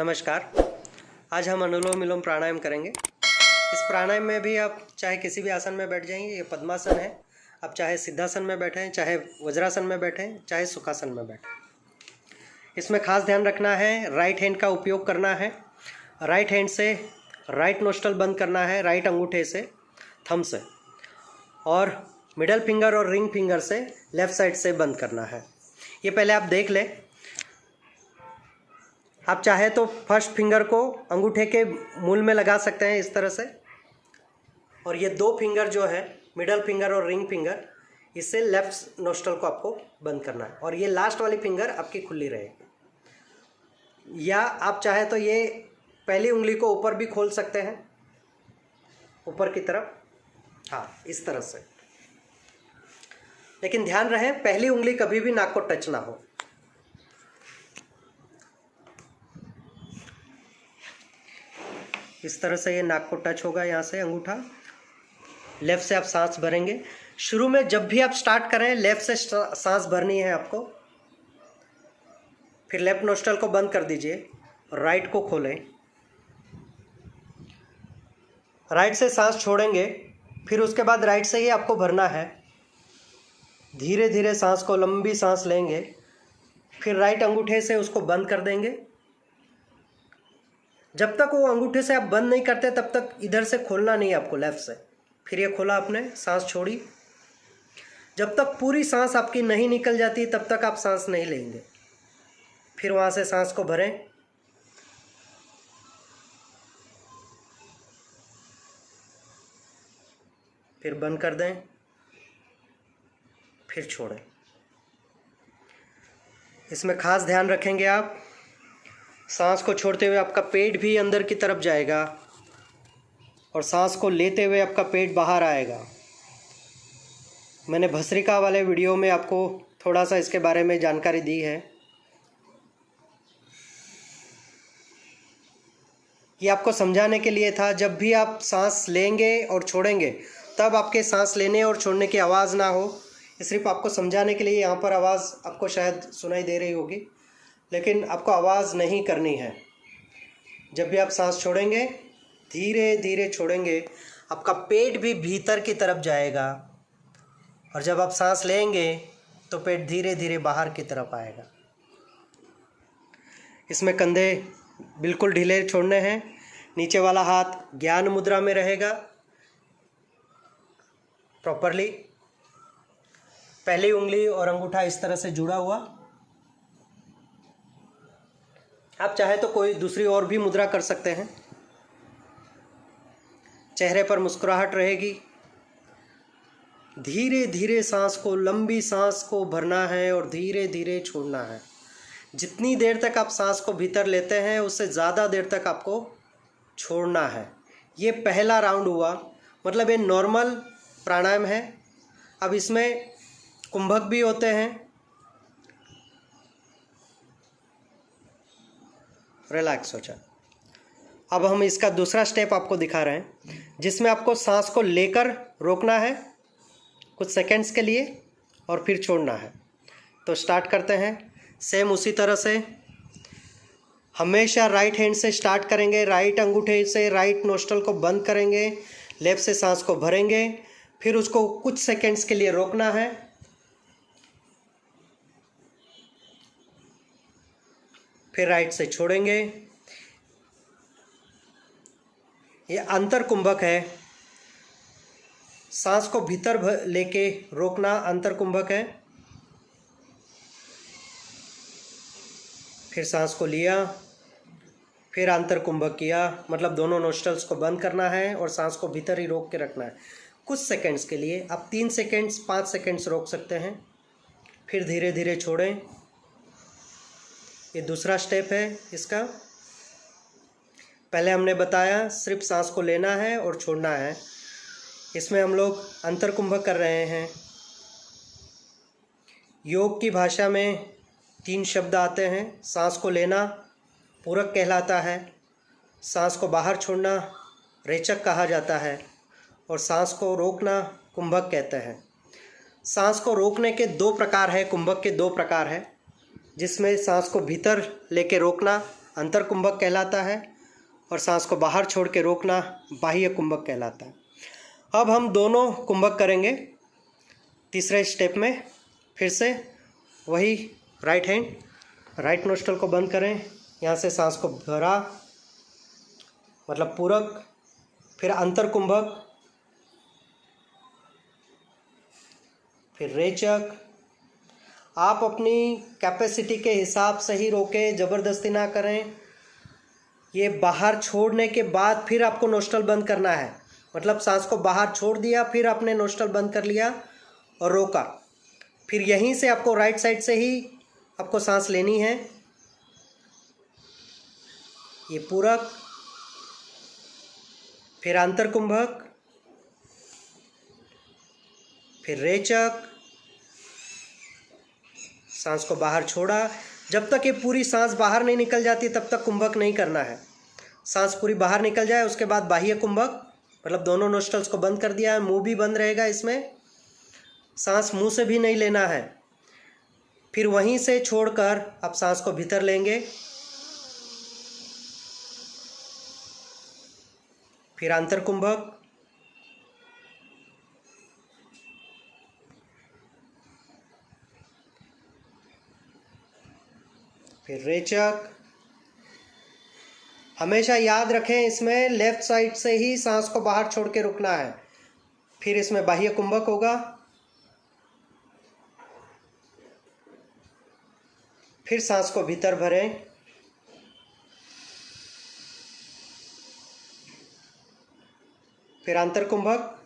नमस्कार। आज हम अनुलोम विलोम प्राणायाम करेंगे। इस प्राणायाम में भी आप चाहे किसी भी आसन में बैठ जाएंगे। ये पद्मासन है। आप चाहे सिद्धासन में बैठें, चाहे वज्रासन में बैठें, चाहे सुखासन में बैठें। इसमें खास ध्यान रखना है, राइट हैंड का उपयोग करना है। राइट हैंड से राइट नोस्ट्रल बंद करना है, राइट अंगूठे से, थंब से, और मिडल फिंगर और रिंग फिंगर से लेफ़्ट साइड से बंद करना है। ये पहले आप देख लें। आप चाहे तो फर्स्ट फिंगर को अंगूठे के मूल में लगा सकते हैं इस तरह से, और ये दो फिंगर जो है मिडल फिंगर और रिंग फिंगर, इससे लेफ्ट नोस्ट्रल को आपको बंद करना है, और ये लास्ट वाली फिंगर आपकी खुली रहेगी। या आप चाहे तो ये पहली उंगली को ऊपर भी खोल सकते हैं, ऊपर की तरफ, हाँ इस तरह से। लेकिन ध्यान रहे पहली उंगली कभी भी नाक को टच ना हो। इस तरह से ये नाक को टच होगा, यहाँ से अंगूठा। लेफ़्ट से आप सांस भरेंगे। शुरू में जब भी आप स्टार्ट करें लेफ़्ट से सांस भरनी है आपको। फिर लेफ्ट नोस्ट्रल को बंद कर दीजिए, राइट को खोलें। राइट से सांस छोड़ेंगे, फिर उसके बाद राइट से ही आपको भरना है। धीरे धीरे सांस को, लंबी सांस लेंगे, फिर राइट अंगूठे से उसको बंद कर देंगे। जब तक वो अंगूठे से आप बंद नहीं करते तब तक इधर से खोलना नहीं आपको, लेफ़्ट से। फिर ये खोला आपने, सांस छोड़ी। जब तक पूरी सांस आपकी नहीं निकल जाती तब तक आप सांस नहीं लेंगे। फिर वहाँ से सांस को भरें। फिर बंद कर दें, फिर छोड़ें। इसमें खास ध्यान रखेंगे आप, सांस को छोड़ते हुए आपका पेट भी अंदर की तरफ जाएगा और सांस को लेते हुए आपका पेट बाहर आएगा। मैंने भस्त्रिका वाले वीडियो में आपको थोड़ा सा इसके बारे में जानकारी दी है। ये आपको समझाने के लिए था, जब भी आप सांस लेंगे और छोड़ेंगे तब आपके सांस लेने और छोड़ने की आवाज़ ना हो। सिर्फ आपको समझाने के लिए। यहाँ पर आवाज़ आपको शायद सुनाई दे रही होगी, लेकिन आपको आवाज़ नहीं करनी है। जब भी आप सांस छोड़ेंगे, धीरे धीरे छोड़ेंगे, आपका पेट भी भीतर की तरफ जाएगा, और जब आप सांस लेंगे तो पेट धीरे धीरे बाहर की तरफ आएगा। इसमें कंधे बिल्कुल ढीले छोड़ने हैं। नीचे वाला हाथ ज्ञान मुद्रा में रहेगा प्रॉपरली। पहली उंगली और अंगूठा इस तरह से जुड़ा हुआ। आप चाहे तो कोई दूसरी और भी मुद्रा कर सकते हैं। चेहरे पर मुस्कुराहट रहेगी। धीरे धीरे सांस को, लंबी सांस को भरना है और धीरे धीरे छोड़ना है। जितनी देर तक आप सांस को भीतर लेते हैं उससे ज़्यादा देर तक आपको छोड़ना है। ये पहला राउंड हुआ, मतलब ये नॉर्मल प्राणायाम है। अब इसमें कुंभक भी होते हैं। रिलैक्स हो जाए। अब हम इसका दूसरा स्टेप आपको दिखा रहे हैं, जिसमें आपको सांस को लेकर रोकना है कुछ सेकंड्स के लिए और फिर छोड़ना है। तो स्टार्ट करते हैं। सेम उसी तरह से हमेशा राइट हैंड से स्टार्ट करेंगे। राइट अंगूठे से राइट नोस्ट्रल को बंद करेंगे, लेफ्ट से सांस को भरेंगे, फिर उसको कुछ सेकंड्स के लिए रोकना है, फिर राइट से छोड़ेंगे। ये अंतर कुंभक है। सांस को भीतर लेके रोकना अंतर कुंभक है। फिर सांस को लिया, फिर अंतर कुंभक किया, मतलब दोनों नोस्ट्रल्स को बंद करना है और सांस को भीतर ही रोक के रखना है कुछ सेकंड्स के लिए। आप 3 सेकंड्स, 5 सेकंड्स रोक सकते हैं, फिर धीरे धीरे छोड़ें। ये दूसरा स्टेप है इसका। पहले हमने बताया सिर्फ सांस को लेना है और छोड़ना है। इसमें हम लोग अंतर कुंभक कर रहे हैं। योग की भाषा में 3 शब्द आते हैं। सांस को लेना पूरक कहलाता है, सांस को बाहर छोड़ना रेचक कहा जाता है, और सांस को रोकना कुंभक कहते हैं। सांस को रोकने के 2 प्रकार हैं, कुंभक के 2 प्रकार हैं, जिसमें सांस को भीतर लेके रोकना अंतर कुंभक कहलाता है, और सांस को बाहर छोड़ के रोकना बाह्य कुंभक कहलाता है। अब हम दोनों कुंभक करेंगे तीसरे स्टेप में। फिर से वही राइट हैंड, राइट नोस्ट्रल को बंद करें, यहाँ से सांस को भरा मतलब पूरक, फिर अंतर कुंभक, फिर रेचक। आप अपनी कैपेसिटी के हिसाब से ही रोकें, ज़बरदस्ती ना करें। ये बाहर छोड़ने के बाद फिर आपको नोस्ट्रल बंद करना है, मतलब सांस को बाहर छोड़ दिया, फिर आपने नोस्ट्रल बंद कर लिया और रोका। फिर यहीं से आपको राइट साइड से ही आपको सांस लेनी है। ये पूरक, फिर अंतर कुंभक, फिर रेचक। सांस को बाहर छोड़ा, जब तक ये पूरी सांस बाहर नहीं निकल जाती तब तक कुंभक नहीं करना है। सांस पूरी बाहर निकल जाए उसके बाद बाह्य कुंभक, मतलब दोनों नोस्ट्रल्स को बंद कर दिया है, मुंह भी बंद रहेगा, इसमें सांस मुंह से भी नहीं लेना है। फिर वहीं से छोड़कर आप सांस को भीतर लेंगे, फिर अंतर कुंभक, फिर रेचक। हमेशा याद रखें इसमें लेफ्ट साइड से ही सांस को बाहर छोड़ के रुकना है। फिर इसमें बाह्य कुंभक होगा, फिर सांस को भीतर भरें, फिर अंतर कुंभक,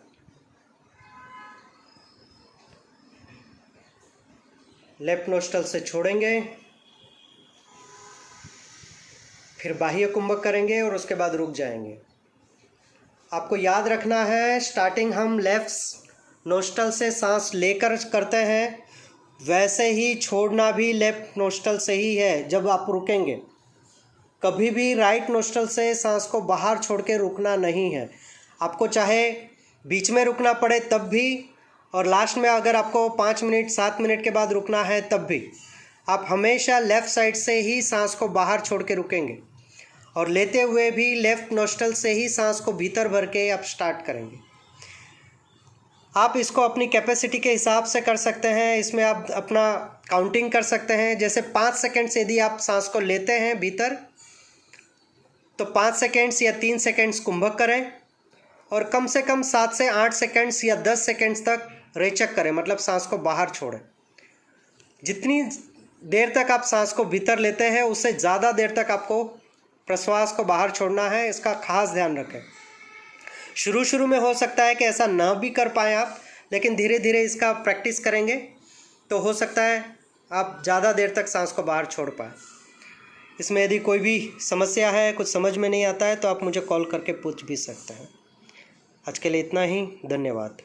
लेफ्ट नोस्ट्रल से छोड़ेंगे, फिर बाह्य कुंभक करेंगे और उसके बाद रुक जाएंगे। आपको याद रखना है, स्टार्टिंग हम लेफ्ट नोस्ट्रल से सांस लेकर करते हैं, वैसे ही छोड़ना भी लेफ्ट नोस्ट्रल से ही है। जब आप रुकेंगे कभी भी राइट नोस्ट्रल से सांस को बाहर छोड़ के रुकना नहीं है। आपको चाहे बीच में रुकना पड़े तब भी, और लास्ट में अगर आपको 5 मिनट 7 मिनट के बाद रुकना है तब भी, आप हमेशा लेफ़्ट साइड से ही सांस को बाहर छोड़ के रुकेंगे, और लेते हुए भी लेफ़्ट नोस्ट्रल से ही सांस को भीतर भर के आप स्टार्ट करेंगे। आप इसको अपनी कैपेसिटी के हिसाब से कर सकते हैं। इसमें आप अपना काउंटिंग कर सकते हैं। जैसे 5 सेकेंड्स यदि आप सांस को लेते हैं भीतर, तो 5 सेकेंड्स या 3 सेकेंड्स कुंभक करें, और कम से कम 7 से 8 सेकेंड्स या 10 सेकेंड्स तक रेचक करें, मतलब सांस को बाहर छोड़ें। जितनी देर तक आप सांस को भीतर लेते हैं उससे ज़्यादा देर तक आपको प्रश्वास को बाहर छोड़ना है, इसका खास ध्यान रखें। शुरू में हो सकता है कि ऐसा ना भी कर पाएँ आप, लेकिन धीरे धीरे इसका प्रैक्टिस करेंगे तो हो सकता है आप ज़्यादा देर तक सांस को बाहर छोड़ पाएँ। इसमें यदि कोई भी समस्या है, कुछ समझ में नहीं आता है, तो आप मुझे कॉल करके पूछ भी सकते हैं। आज के लिए इतना ही, धन्यवाद।